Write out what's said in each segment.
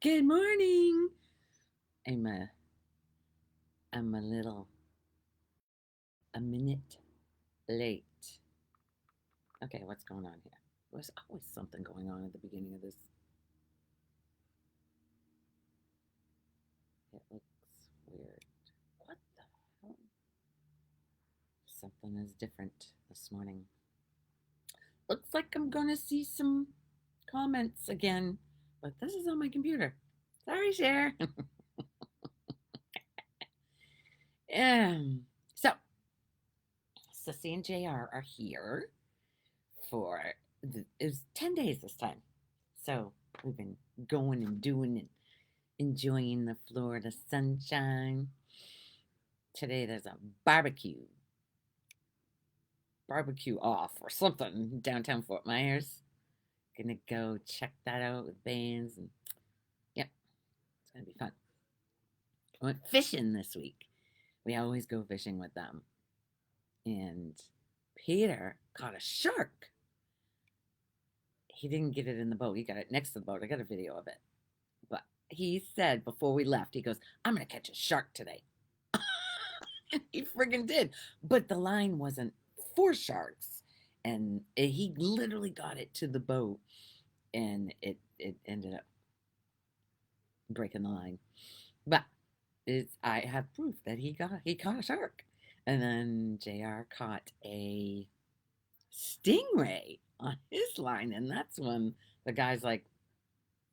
Good morning. I'm a I'm a little a minute late. Okay, what's going on here? There's always something going on at the beginning of this. It looks weird. What the hell? Something is different this morning. Looks like I'm gonna see some comments again, but this is on my computer. Sorry, Cher. So Sissy and JR are here for it was 10 days this time. So we've been going and doing and enjoying the Florida sunshine. Today there's a barbecue off or something downtown Fort Myers. Gonna go check that out with bands and yep, it's gonna be fun. I went fishing this week. We always go fishing with them. And Peter caught a shark. He didn't get it in the boat. He got it next to the boat. I got a video of it. But he said before we left, he goes, I'm going to catch a shark today. And he friggin' did. But the line wasn't for sharks. And he literally got it to the boat and it ended up breaking the line. But I have proof that he caught a shark. And then JR caught a stingray on his line. And that's when the guy's like,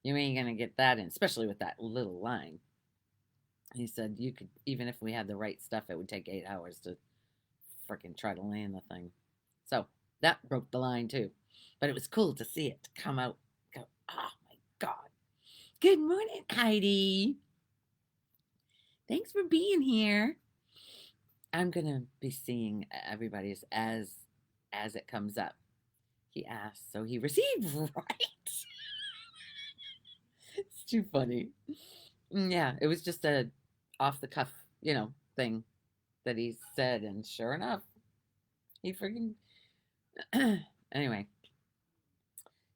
you ain't gonna get that in, especially with that little line. He said you could, even if we had the right stuff, it would take 8 hours to freaking try to land the thing. So that broke the line too. But it was cool to see it come out. Go, oh my God. Good morning, Heidi. Thanks for being here. I'm gonna be seeing everybody's as it comes up. He asked, so he received, right? It's too funny. Yeah, it was just a off the cuff, thing that he said, and sure enough, he freaking anyway.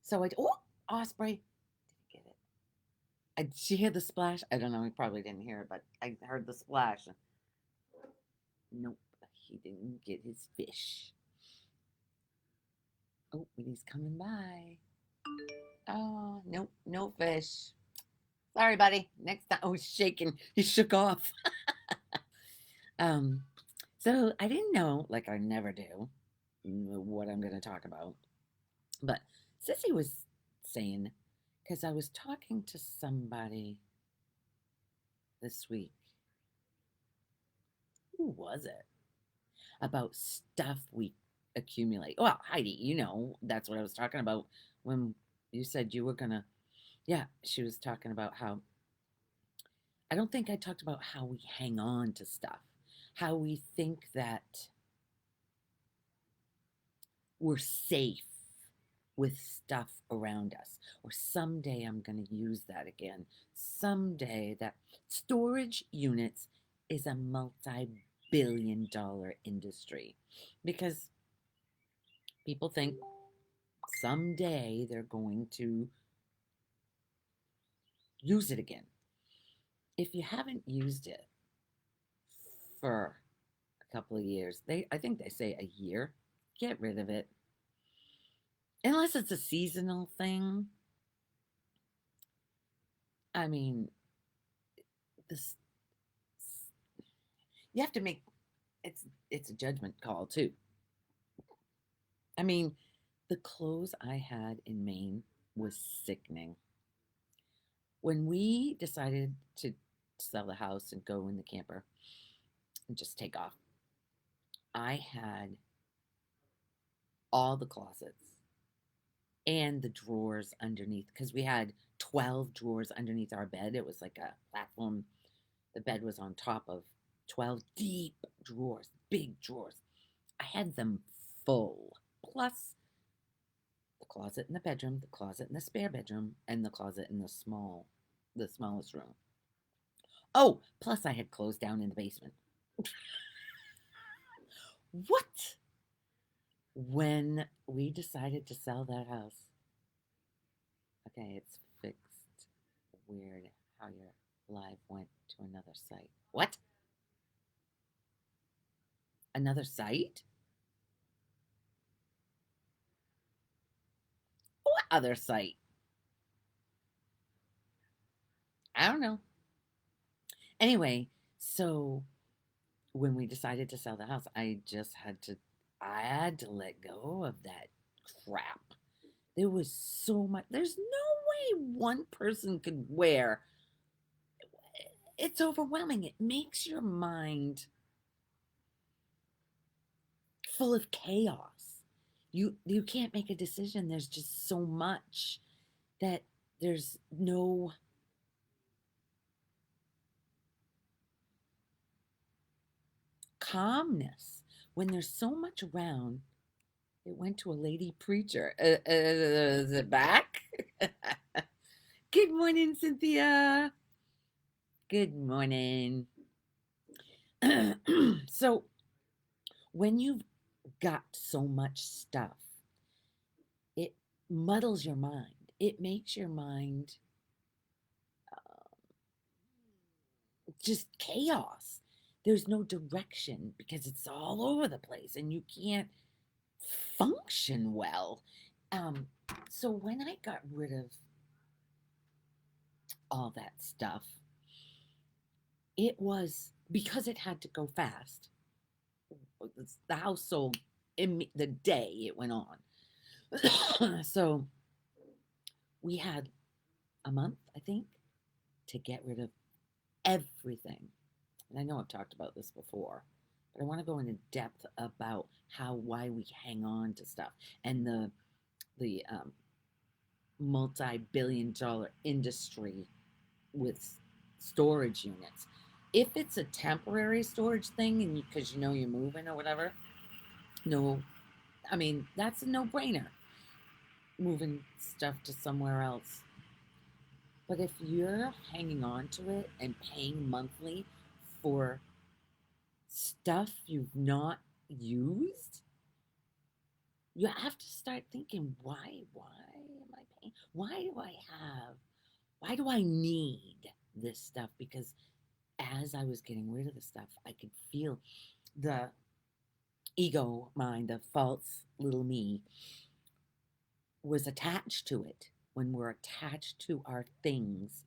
So Osprey, did he get it? Did she hear the splash? I don't know. He probably didn't hear it, but I heard the splash. Nope, he didn't get his fish. Oh, but he's coming by. Oh, nope, no fish. Sorry, buddy. Next time. Oh, he's shaking. He shook off. um, so I didn't know, like I never do, what I'm going to talk about. But Sissy was saying, because I was talking to somebody this week. Who was it? About stuff we accumulate. Well, Heidi, that's what I was talking about when you said you were gonna. Yeah, she was talking about how. I don't think I talked about how we hang on to stuff, how we think that we're safe with stuff around us. Or someday I'm going to use that again. Someday that storage units is a multi-billion-dollar industry because people think someday they're going to use it again. If you haven't used it for a couple of years, I think they say a year, get rid of it. Unless it's a seasonal thing. I mean, this you have to make it's a judgment call too. I mean, the clothes I had in Maine was sickening. When we decided to sell the house and go in the camper and just take off, I had all the closets and the drawers underneath because we had 12 drawers underneath our bed. It was like a platform. The bed was on top of 12 deep drawers, big drawers. I had them full, plus the closet in the bedroom, the closet in the spare bedroom, and the closet in the smallest room. Oh, plus I had clothes down in the basement. What? When we decided to sell that house, okay, it's fixed. weird how your live went to another site. What? Another site? What other site? I don't know. Anyway, so when we decided to sell the house, I had to let go of that crap. There was so much, there's no way one person could wear. It's overwhelming. It makes your mind full of chaos. You can't make a decision. There's just so much that there's no calmness when there's so much around. It went to a lady preacher. Is it back? Good morning, Cynthia. Good morning. So, when you've got so much stuff, it muddles your mind. It makes your mind just chaos. There's no direction because it's all over the place and you can't function well. Um, so when I got rid of all that stuff, it was because it had to go fast. The house sold in the day it went on. So we had a month, I think, to get rid of everything. And I know I've talked about this before, but I want to go into depth about why we hang on to stuff and the multi-billion-dollar industry with storage units. If it's a temporary storage thing, and because you know you're moving or whatever, no, I mean that's a no-brainer. Moving stuff to somewhere else. But if you're hanging on to it and paying monthly for stuff you've not used, you have to start thinking, why am I paying? Why do I need this stuff? Because as I was getting rid of the stuff, I could feel the ego mind, the false little me, was attached to it. When we're attached to our things,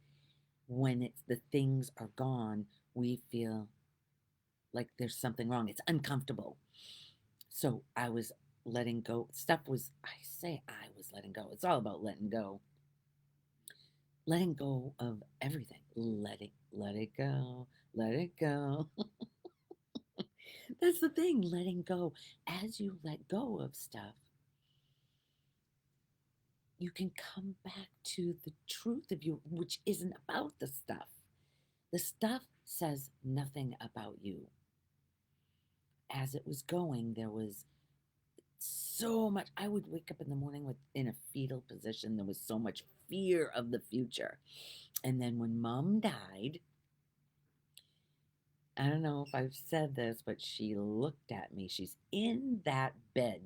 when the things are gone, we feel like there's something wrong. It's uncomfortable. So I was letting go. I was letting go. It's all about letting go. Letting go of everything. Let it go. Let it go. That's the thing, letting go. As you let go of stuff, you can come back to the truth of you, which isn't about the stuff. The stuff says nothing about you. As it was going, there was so much. I would wake up in the morning in a fetal position. There was so much fear of the future. And then when mom died, I don't know if I've said this, but she looked at me. She's in that bed.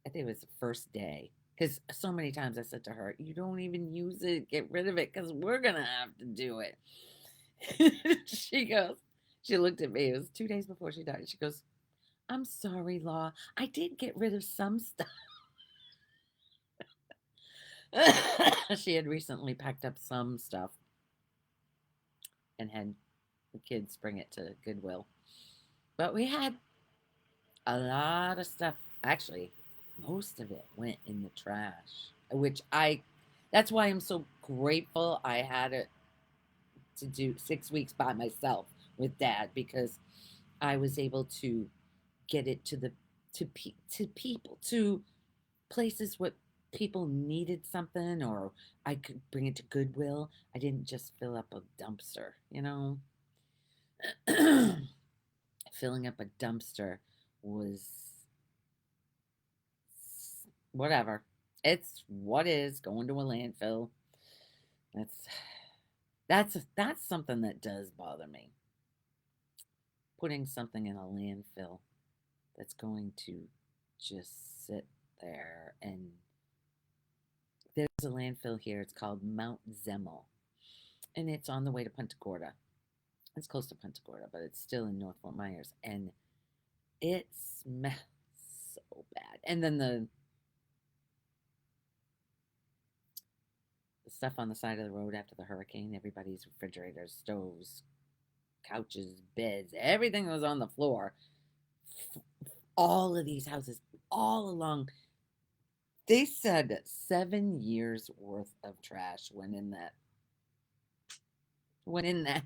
I think it was the first day. Because so many times I said to her, you don't even use it, get rid of it, because we're going to have to do it. She looked at me. It was 2 days before she died. She goes, I'm sorry, Law. I did get rid of some stuff. She had recently packed up some stuff and had the kids bring it to Goodwill. But we had a lot of stuff. Actually, most of it went in the trash, that's why I'm so grateful I had it to do 6 weeks by myself with dad, because I was able to get it to people, to places what people needed something, or I could bring it to Goodwill. I didn't just fill up a dumpster, Filling up a dumpster was whatever. It's what is going to a landfill. That's that's something that does bother me. Putting something in a landfill that's going to just sit there. And there's a landfill here. It's called Mount Zemmel. And it's on the way to Punta Gorda. It's close to Punta Gorda, but it's still in North Fort Myers, and it smells so bad. And then the stuff on the side of the road after the hurricane, everybody's refrigerators, stoves, couches, beds, everything that was on the floor. All of these houses, all along. They said 7 years worth of trash went in that went in that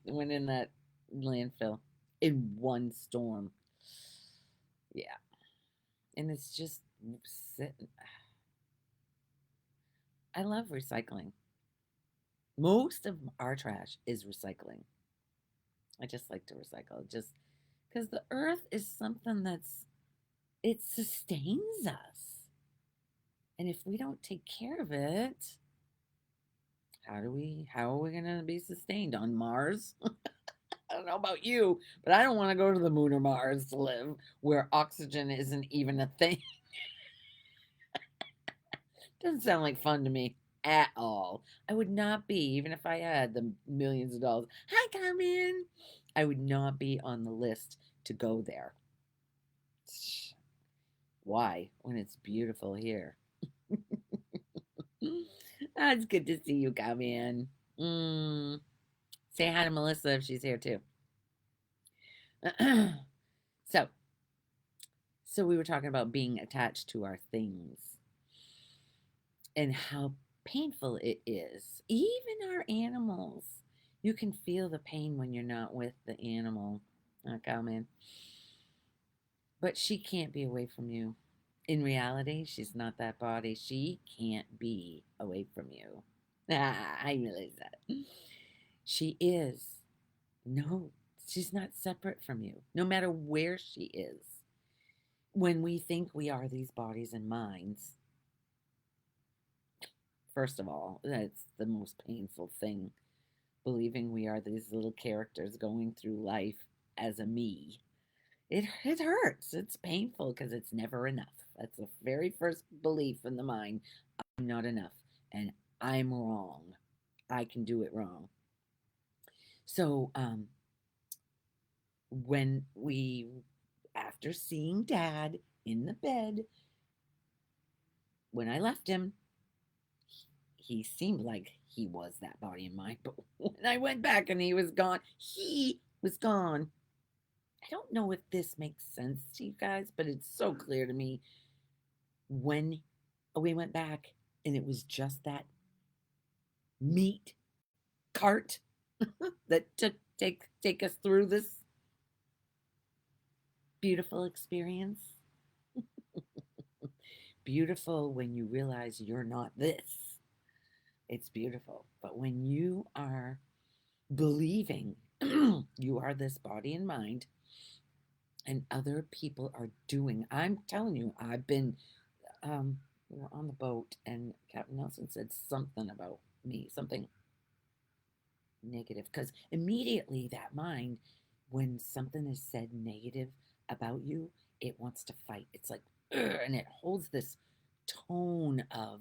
went in that landfill in one storm. Yeah. And it's just sitting. I love recycling. Most of our trash is recycling. I just like to recycle just because the earth is something it sustains us. And if we don't take care of it, how are we gonna be sustained on Mars? I don't know about you, but I don't want to go to the moon or Mars to live where oxygen isn't even a thing. Doesn't sound like fun to me at all. I would not be, even if I had the millions of dollars. Hi, come in. I would not be on the list to go there. Why? When it's beautiful here. It's good to see you come in. Mm. Say hi to Melissa if she's here too. so, so we were talking about being attached to our things and how painful it is. Even our animals. You can feel the pain when you're not with the animal. Come in. But she can't be away from you. In reality, she's not that body. She can't be away from you. I realize that. She is. No, she's not separate from you, no matter where she is. When we think we are these bodies and minds, first of all, that's the most painful thing. Believing we are these little characters going through life as a me. It hurts. It's painful because it's never enough. That's the very first belief in the mind. I'm not enough and I'm wrong. I can do it wrong. So, when after seeing dad in the bed, when I left him, he seemed like he was that body and mind. But when I went back and he was gone, he was gone. I don't know if this makes sense to you guys, but it's so clear to me. When we went back and it was just that meat cart that took take us through this beautiful experience. Beautiful when you realize you're not this. It's beautiful. But when you are believing you are this body and mind and other people are doing, I'm telling you, I've been we were on the boat and Captain Nelson said something about me, something negative, because immediately that mind, when something is said negative about you, it wants to fight. It's like, and it holds this tone of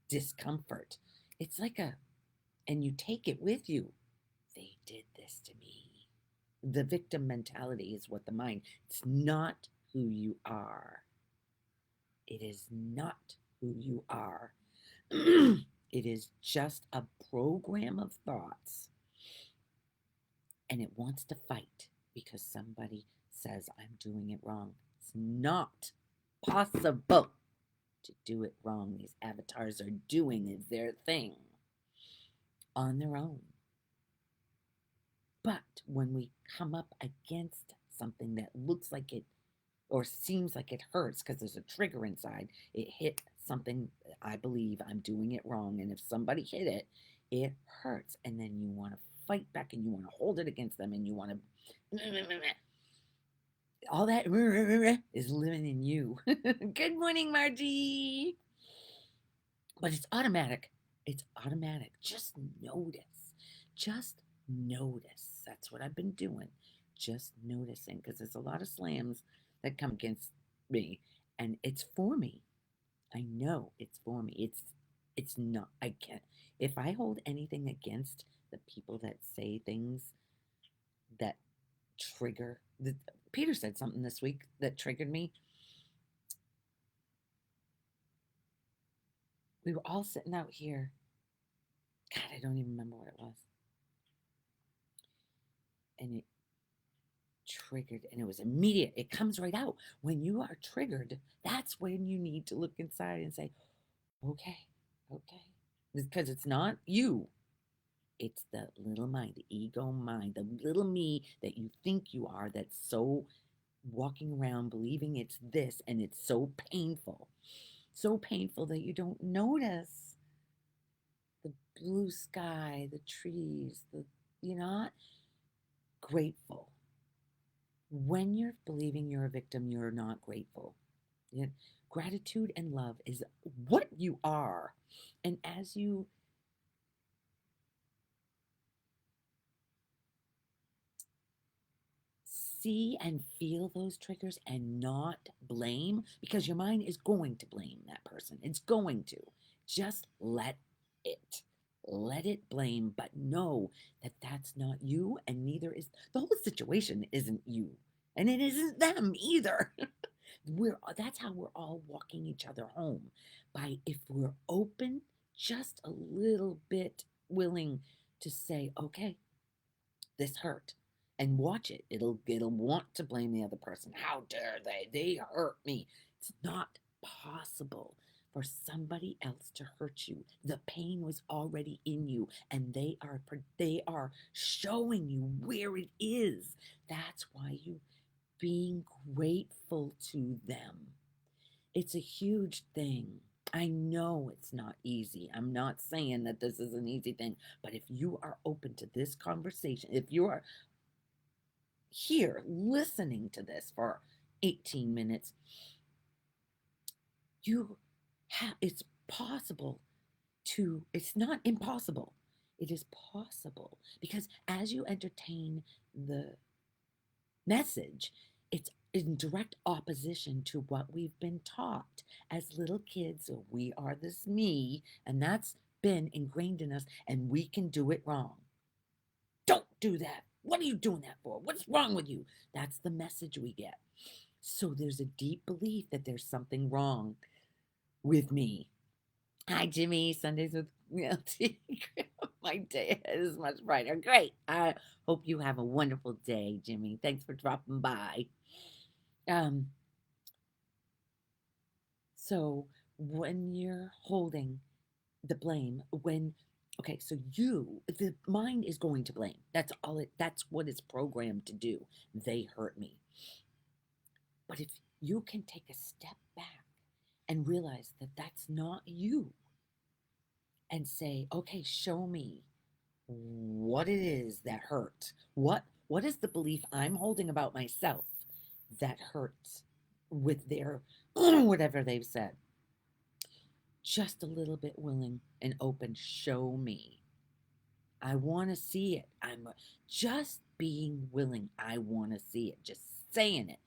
discomfort. It's like and you take it with you. They did this to me. The victim mentality is what the mind, it's not who you are. It is not who you are. It is just a program of thoughts. And it wants to fight because somebody says I'm doing it wrong. It's not possible to do it wrong. These avatars are doing their thing on their own. But when we come up against something that looks like it or seems like it hurts because there's a trigger inside, it hit something, I believe I'm doing it wrong. And if somebody hit it, it hurts. And then you want to fight back and you want to hold it against them and you want to. All that is living in you. Good morning, Margie. But it's automatic. It's automatic. Just notice. Just notice. That's what I've been doing. Just noticing because there's a lot of slams that come against me and it's for me. I know it's for me. It's not, I can't. If I hold anything against the people that say things that trigger, Peter said something this week that triggered me. We were all sitting out here. God, I don't even remember what it was. And it triggered, and it was immediate. It comes right out. When you are triggered, that's when you need to look inside and say, okay, okay. Because it's not you. It's the little mind, the ego mind, the little me that you think you are that's so walking around believing it's this, and it's so painful. So painful that you don't notice the blue sky, the trees, you're not grateful. When you're believing you're a victim, you're not grateful. Yeah. Gratitude and love is what you are. And as you see and feel those triggers and not blame, because your mind is going to blame that person, it's going to. Just let it. Let it blame, but know that that's not you, and neither is the whole situation isn't you, and it isn't them either. That's how we're all walking each other home, by if we're open, just a little bit willing to say, okay, this hurt, and watch it. It'll want to blame the other person. How dare they? They hurt me. It's not possible for somebody else to hurt you. The pain was already in you, and they are showing you where it is. That's why you being grateful to them. It's a huge thing. I know it's not easy. I'm not saying that this is an easy thing, but if you are open to this conversation, if you are here listening to this for 18 minutes, it's possible it's not impossible. It is possible, because as you entertain the message, it's in direct opposition to what we've been taught as little kids. So we are this me, and that's been ingrained in us, and we can do it wrong. Don't do that. What are you doing that for? What's wrong with you? That's the message we get. So there's a deep belief that there's something wrong with me. Hi, Jimmy. Sundays with LT. My day is much brighter. Great. I hope you have a wonderful day, Jimmy. Thanks for dropping by. Um, so when you're holding the blame, okay, so the mind is going to blame. That's what it's programmed to do. They hurt me. But if you can take a step back and realize that that's not you, and say, okay, show me what it is that hurts. What is the belief I'm holding about myself that hurts with their whatever they've said? Just a little bit willing and open. Show me. I want to see it. I'm just being willing. I want to see it. Just saying it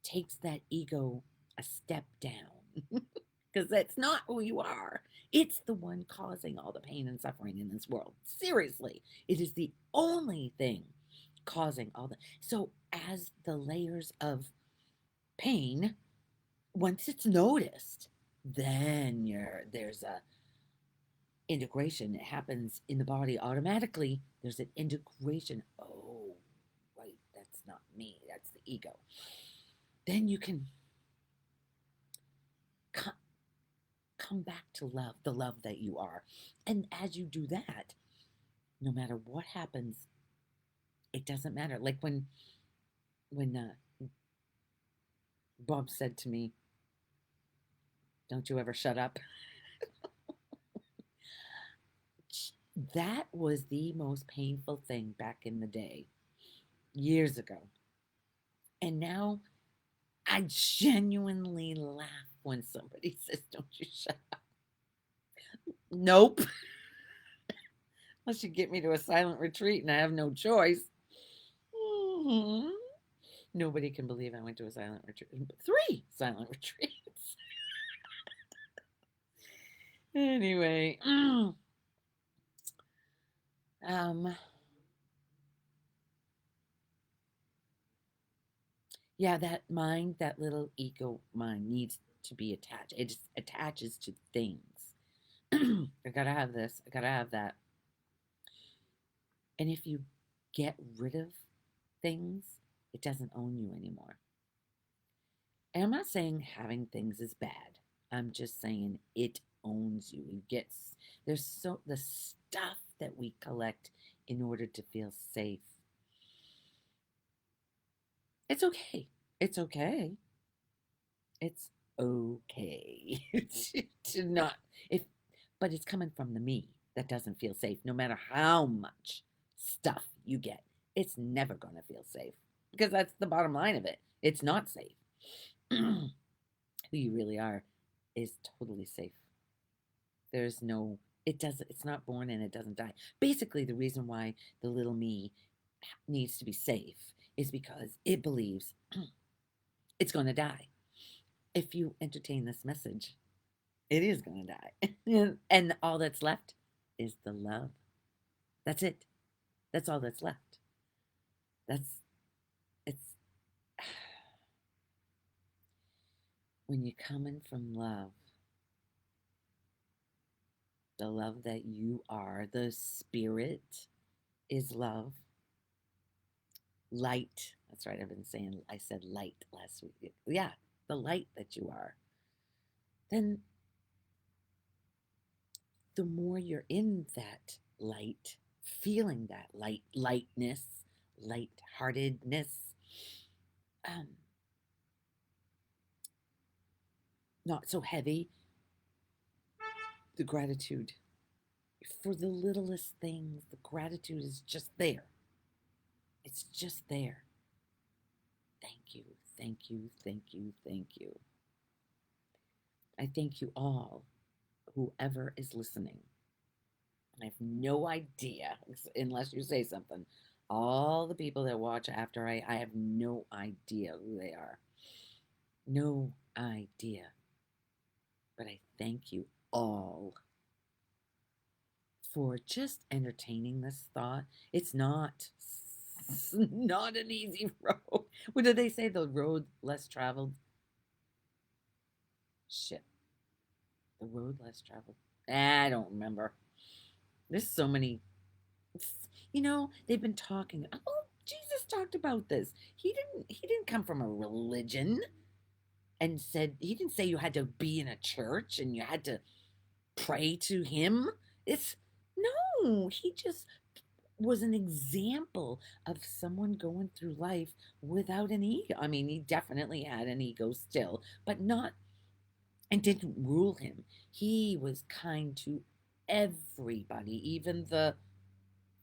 takes that ego a step down. Because that's not who you are. It's the one causing all the pain and suffering in this world. Seriously, it is the only thing causing all the. So, as the layers of pain, once it's noticed, then there's a integration. It happens in the body automatically. There's an integration. Oh, right, that's not me. That's the ego. Then you can come back to love, the love that you are. And as you do that, no matter what happens, it doesn't matter. Like when Bob said to me, "Don't you ever shut up." That was the most painful thing back in the day, years ago. And now I genuinely laugh when somebody says, "Don't you shut up." Nope. Unless you get me to a silent retreat and I have no choice. Mm-hmm. Nobody can believe I went to a silent retreat. 3 silent retreats. Anyway, um, yeah, that mind, that little ego mind needs to be attached. It just attaches to things. I gotta have this. I gotta have that. And if you get rid of things, it doesn't own you anymore. And I'm not saying having things is bad. I'm just saying it owns you. It gets there's so the stuff that we collect in order to feel safe. It's okay. It's okay. It's okay to not if but it's coming from the me that doesn't feel safe no matter how much stuff you get. It's never going to feel safe because that's the bottom line of it. It's not safe. Who you really are is totally safe. There's no it's not born and it doesn't die. Basically the reason why the little me needs to be safe is because it believes it's going to die. If you entertain this message, it is going to die. And all that's left is the love. That's it. That's all that's left. That's it's when you're coming from love, the love that you are, the spirit is love. Light. That's right. I've been saying, I said light last week. Yeah, the light that you are. Then the more you're in that light, feeling that lightness, lightheartedness, um, not so heavy, the gratitude for the littlest things, the gratitude is just there. It's just there. Thank you, thank you, thank you, thank you. I thank you all, whoever is listening. I have no idea, unless you say something. All the people that watch after I have no idea who they are. No idea. But I thank you all for just entertaining this thought. It's not not an easy road. What did they say? The road less traveled? Shit. The road less traveled. I don't remember. There's so many. They've been talking. Oh, Jesus talked about this. He didn't come from a religion and said he didn't say you had to be in a church and you had to pray to him. It's no, he just was an example of someone going through life without an ego. I mean, he definitely had an ego still, but not, and didn't rule him. He was kind to everybody, even the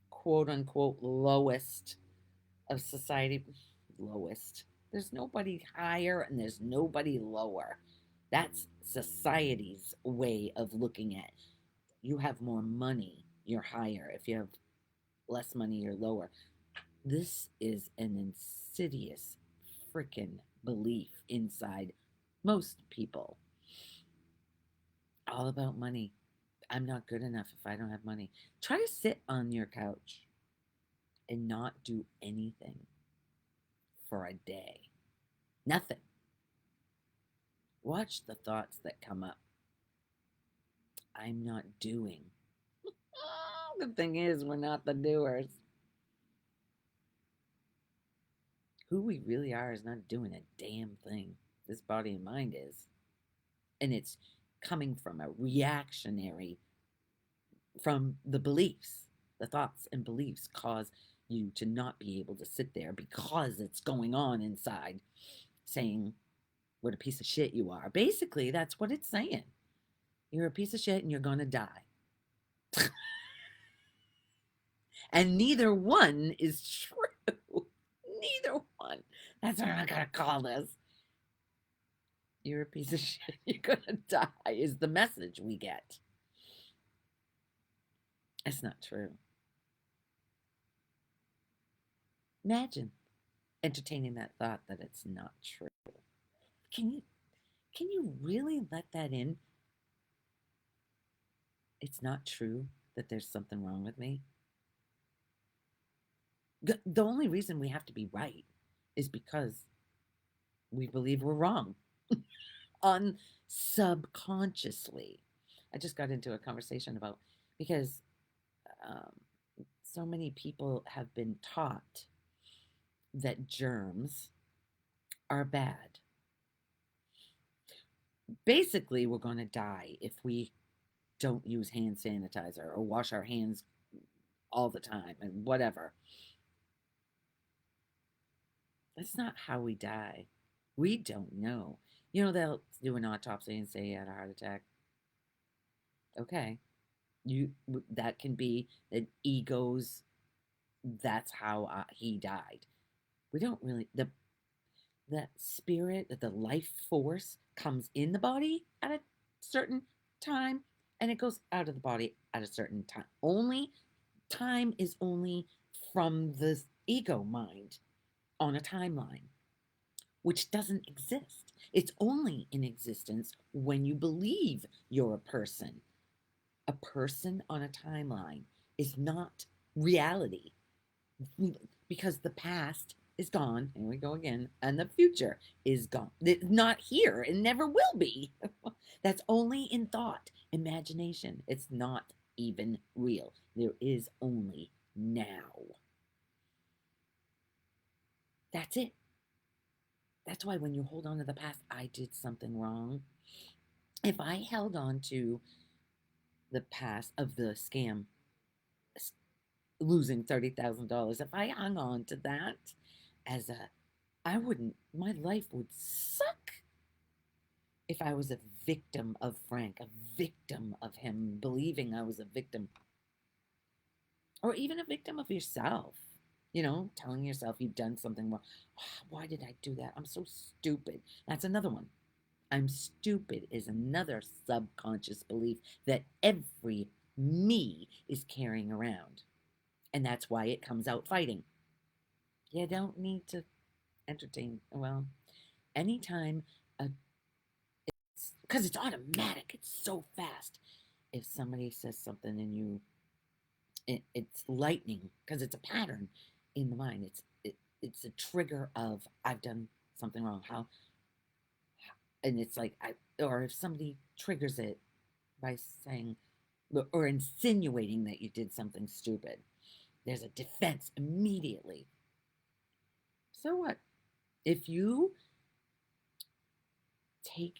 quote unquote lowest of society. Lowest. There's nobody higher and there's nobody lower. That's society's way of looking at. You have more money, you're higher. If you have less money, you're lower. This is an insidious freaking belief inside most people. All about money. I'm not good enough if I don't have money. Try to sit on your couch and not do anything for a day. Nothing. Watch the thoughts that come up. I'm not doing. The thing is, we're not the doers. Who we really are is not doing a damn thing. This body and mind is. And it's coming from a reactionary, from the beliefs. The thoughts and beliefs cause you to not be able to sit there because it's going on inside saying what a piece of shit you are. Basically, that's what it's saying. You're a piece of shit and you're going to die. And neither one is true. Neither one. That's what I'm going to call this. You're a piece of shit. You're going to die is the message we get. It's not true. Imagine entertaining that thought that it's not true. Can you really let that in? it's not true that there's something wrong with me. The only reason we have to be right is because we believe we're wrong on subconsciously. I just got into a conversation about because um, so many people have been taught that germs are bad. Basically, we're going to die if we don't use hand sanitizer or wash our hands all the time and whatever. That's not how we die. We don't know. They'll do an autopsy and say he had a heart attack. Okay. That can be an ego's that's how he died. We don't really the spirit, the life force comes in the body at a certain time and it goes out of the body at a certain time. Only time is only from the ego mind on a timeline, which doesn't exist. It's only in existence when you believe you're a person. A person on a timeline is not reality because the past is gone. Here we go again. And the future is gone. It's not here. It never will be. That's only in thought, imagination. It's not even real. There is only now. That's it. That's why when you hold on to the past, I did something wrong. If I held on to the past of the scam, losing $30,000, if I hung on to that as I wouldn't, my life would suck if I was a victim of Frank, a victim of him, believing I was a victim, or even a victim of yourself. Telling yourself you've done something wrong. Oh, why did I do that? I'm so stupid. That's another one. I'm stupid is another subconscious belief that every me is carrying around. And that's why it comes out fighting. You don't need to entertain. Well, anytime, because it's automatic, it's so fast. If somebody says something and it's lightning because it's a pattern in the mind. It's a trigger of I've done something wrong. And it's like or if somebody triggers it by saying or insinuating that you did something stupid, there's a defense immediately. So what? If you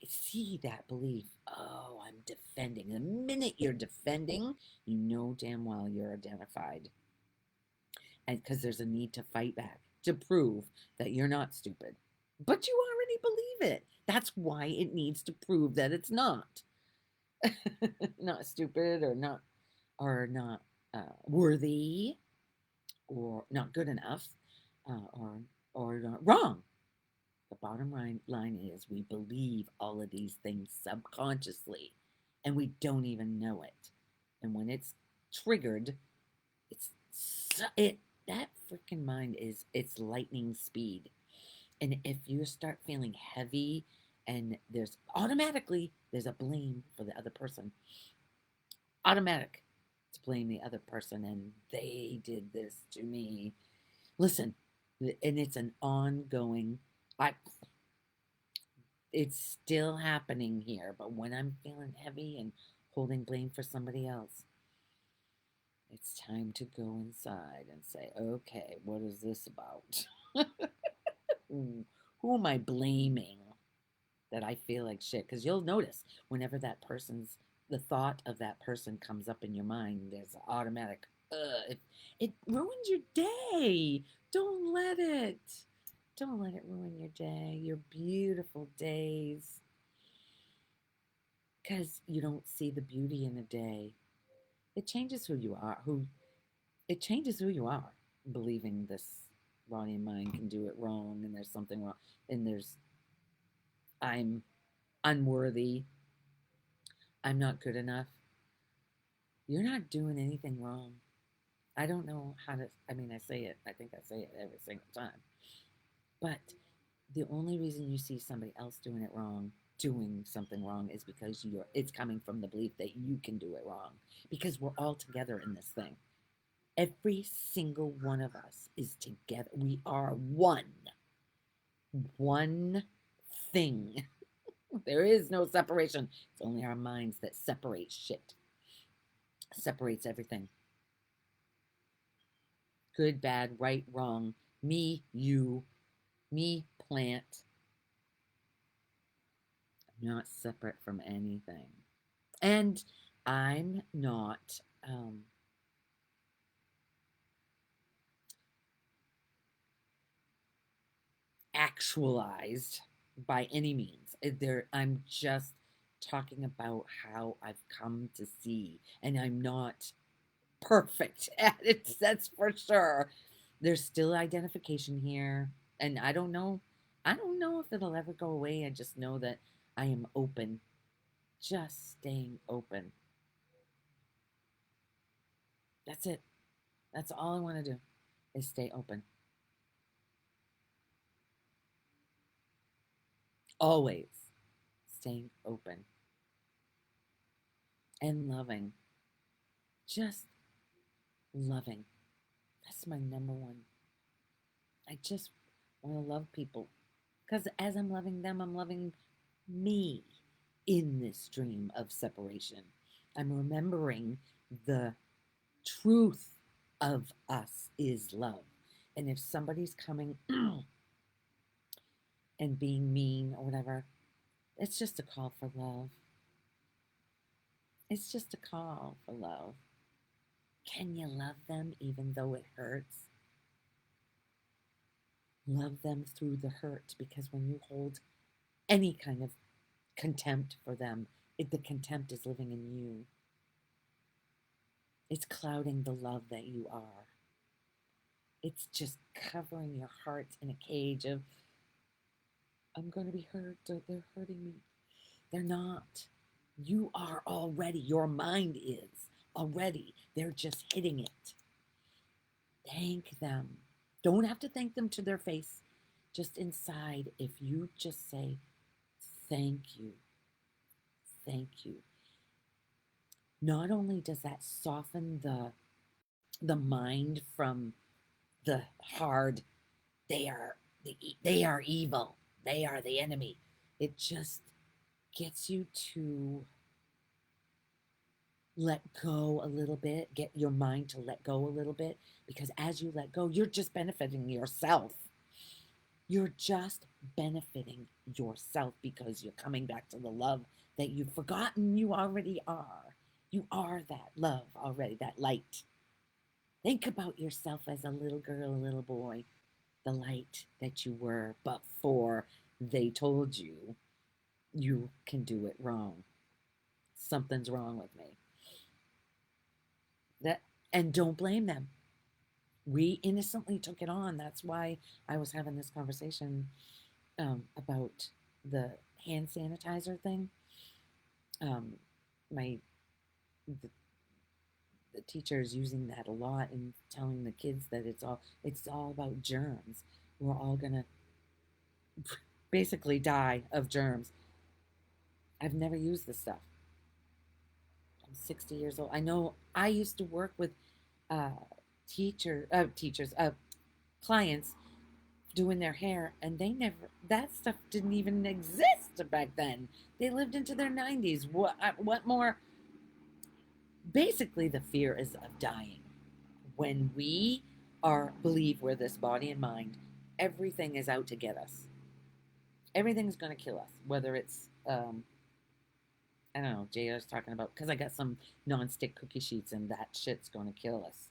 see that belief, oh, I'm defending. The minute you're defending, you know damn well you're identified. And because there's a need to fight back to prove that you're not stupid. But you already believe it. That's why it needs to prove that it's not. Not stupid or not worthy or not good enough or not wrong. The bottom line is we believe all of these things subconsciously and we don't even know it. And when it's triggered, that freaking mind it's lightning speed. And if you start feeling heavy and there's a blame for the other person. Automatic to blame the other person and they did this to me. Listen, and it's an ongoing it's still happening here, but when I'm feeling heavy and holding blame for somebody else, it's time to go inside and say, okay, what is this about? Who am I blaming that I feel like shit? Because you'll notice whenever the thought of that person comes up in your mind, there's automatic, it ruins your day. Don't let it. Don't let it ruin your day, your beautiful days. Because you don't see the beauty in a day. It changes who you are. It changes who you are, believing this body and mind can do it wrong and there's something wrong and I'm unworthy. I'm not good enough. You're not doing anything wrong. I don't know how to, I mean, I think I say it every single time. But the only reason you see somebody else doing it wrong doing something wrong is because it's coming from the belief that you can do it wrong, because we're all together in this thing. Every single one of us is together. We are one thing. There is no separation. It's only our minds that separate shit, separates everything. Good, bad, right, wrong, me, you, me, plant. I'm not separate from anything. And I'm not actualized by any means. I'm just talking about how I've come to see, and I'm not perfect at it, that's for sure. There's still identification here, and I don't know if it'll ever go away. I just know that I am open, just staying open. That's it. That's all I want to do, is stay open. Always staying open and loving. Just loving. That's my number one. I just want to love people. Because as I'm loving them, I'm loving me in this dream of separation. I'm remembering the truth of us is love. And if somebody's coming and being mean or whatever, it's just a call for love. It's just a call for love. Can you love them even though it hurts? Love them through the hurt, because when you hold any kind of contempt for them, the contempt is living in you. It's clouding the love that you are. It's just covering your heart in a cage of, I'm going to be hurt, they're hurting me. They're not. You are already. Your mind is already. They're just hitting it. Thank them. Don't have to thank them to their face. Just inside, if you just say, thank you, thank you. Not only does that soften the mind from the hard, they are they are evil, they are the enemy. It just gets you to let go a little bit, get your mind to let go a little bit, because as you let go, you're just benefiting yourself. You're just benefiting yourself because you're coming back to the love that you've forgotten you already are. You are that love already, that light. Think about yourself as a little girl, a little boy, the light that you were before they told you you can do it wrong. Something's wrong with me. That, and don't blame them. We innocently took it on. That's why I was having this conversation about the hand sanitizer thing. Um, my the, the teacher is using that a lot and telling the kids that it's all about germs. We're all gonna basically die of germs. I've never used this stuff. I'm 60 years old. I know I used to work with uh, teachers, clients doing their hair, and they never, that stuff didn't even exist back then. They lived into their 90s. What more? Basically, the fear is of dying. When we believe we're this body and mind, everything is out to get us. Everything's going to kill us, whether it's I don't know. JR's talking about, because I got some non-stick cookie sheets and that shit's going to kill us.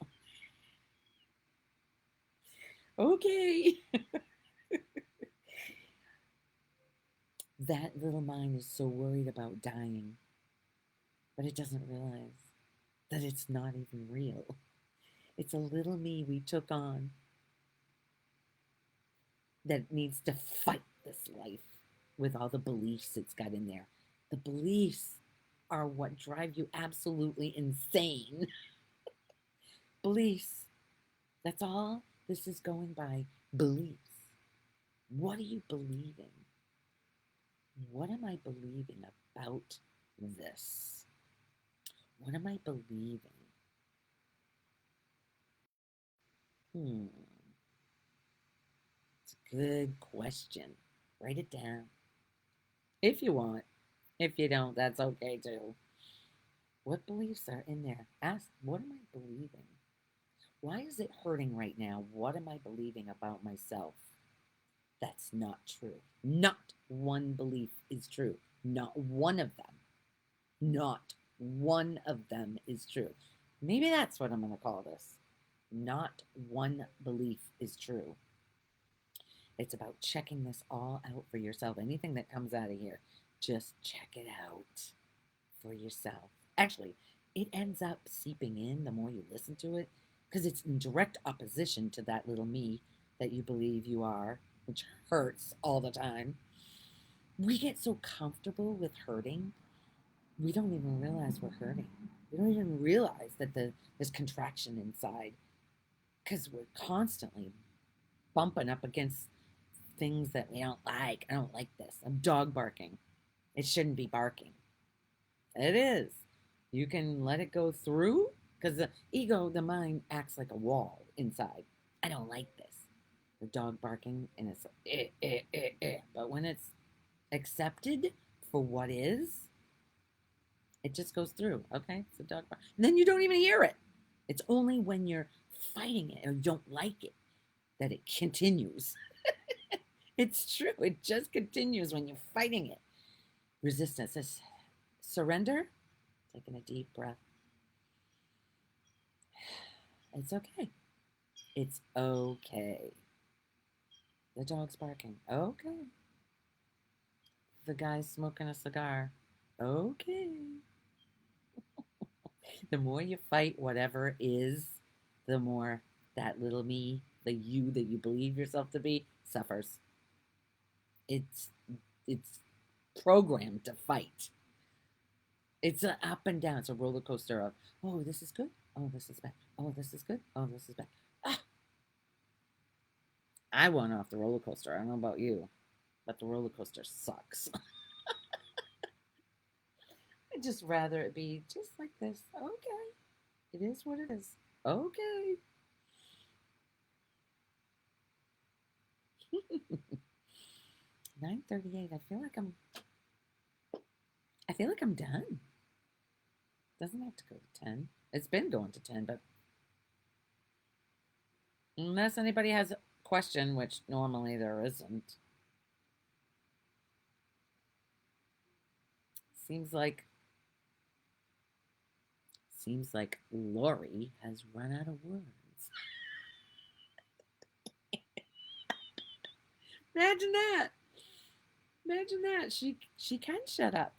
Okay. That little mind is so worried about dying, but it doesn't realize that it's not even real. It's a little me we took on that needs to fight this life with all the beliefs it's got in there. The beliefs are what drive you absolutely insane. Beliefs. That's all this is going by. Beliefs. What are you believing? What am I believing about this? What am I believing? Hmm, it's a good question. Write it down if you want. If you don't, that's okay too. What beliefs are in there? Ask, what am I believing? Why is it hurting right now? What am I believing about myself? That's not true. Not one belief is true. Not one of them. Not one of them is true. Maybe that's what I'm going to call this. Not one belief is true. It's about checking this all out for yourself. Anything that comes out of here, just check it out for yourself. Actually, it ends up seeping in the more you listen to it because it's in direct opposition to that little me that you believe you are, which hurts all the time. We get so comfortable with hurting, we don't even realize we're hurting. We don't even realize that there's contraction inside because we're constantly bumping up against things that we don't like. I don't like this. A dog barking. It shouldn't be barking. It is. You can let it go through because the ego, the mind, acts like a wall inside. I don't like this. The dog barking, and it's like, But when it's accepted for what is, it just goes through. Okay, it's a dog bark. And then you don't even hear it. It's only when you're fighting it or you don't like it that it continues. It's true. It just continues when you're fighting it. Resistance is surrender. Taking a deep breath. It's okay. It's okay. The dog's barking. Okay. The guy's smoking a cigar. Okay. The more you fight whatever is, the more that little me, the you that you believe yourself to be, suffers. It's it's programmed to fight. It's an up and down. It's a roller coaster of, oh, this is good. Oh, this is bad. Oh, this is good. Oh, this is bad. Ah, I went off the roller coaster. I don't know about you, but the roller coaster sucks. I'd just rather it be just like this. Okay. It is what it is. Okay. 9:38. I feel like I'm done. Doesn't have to go to 10. It's been going to 10, but unless anybody has a question, which normally there isn't, seems like Lori has run out of words. Imagine that. Imagine that. She can shut up.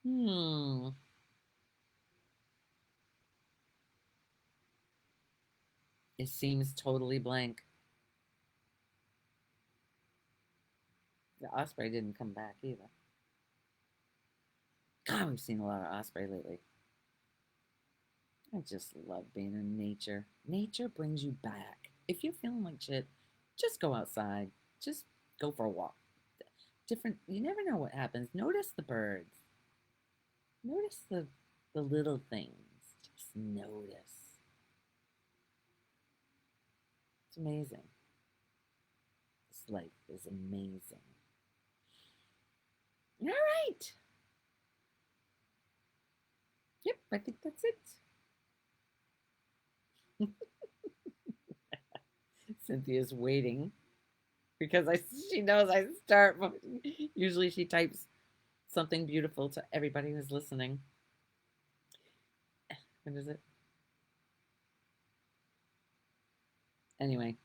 Hmm. It seems totally blank. The osprey didn't come back either. God, we've seen a lot of osprey lately. I just love being in nature. Nature brings you back. If you're feeling like shit, just go outside. Just go for a walk. Different, you never know what happens. Notice the birds. Notice the little things. Just notice. It's amazing. This life is amazing. All right. Yep, I think that's it. Cynthia's waiting because she knows I start. Usually she types something beautiful to everybody who's listening. What is it? Anyway,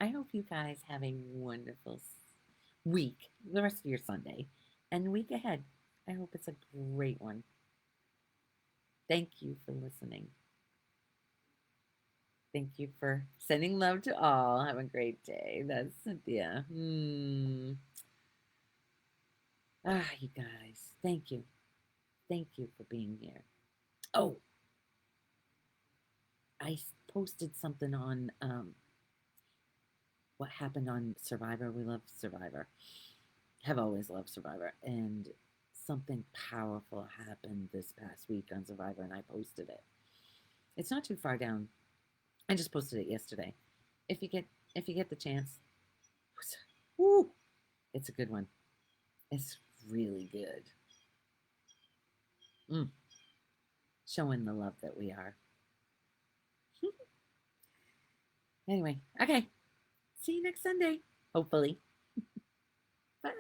I hope you guys have a wonderful week, the rest of your Sunday, and the week ahead. I hope it's a great one. Thank you for listening. Thank you for sending love to all. Have a great day. That's Cynthia. You guys. Thank you. Thank you for being here. Oh, I posted something on what happened on Survivor. We love Survivor. Have always loved Survivor. And something powerful happened this past week on Survivor, and I posted it. It's not too far down. I just posted it yesterday. If you get the chance, woo, it's a good one. It's really good. Mm, showing the love that we are. Anyway, okay. See you next Sunday, hopefully. Bye.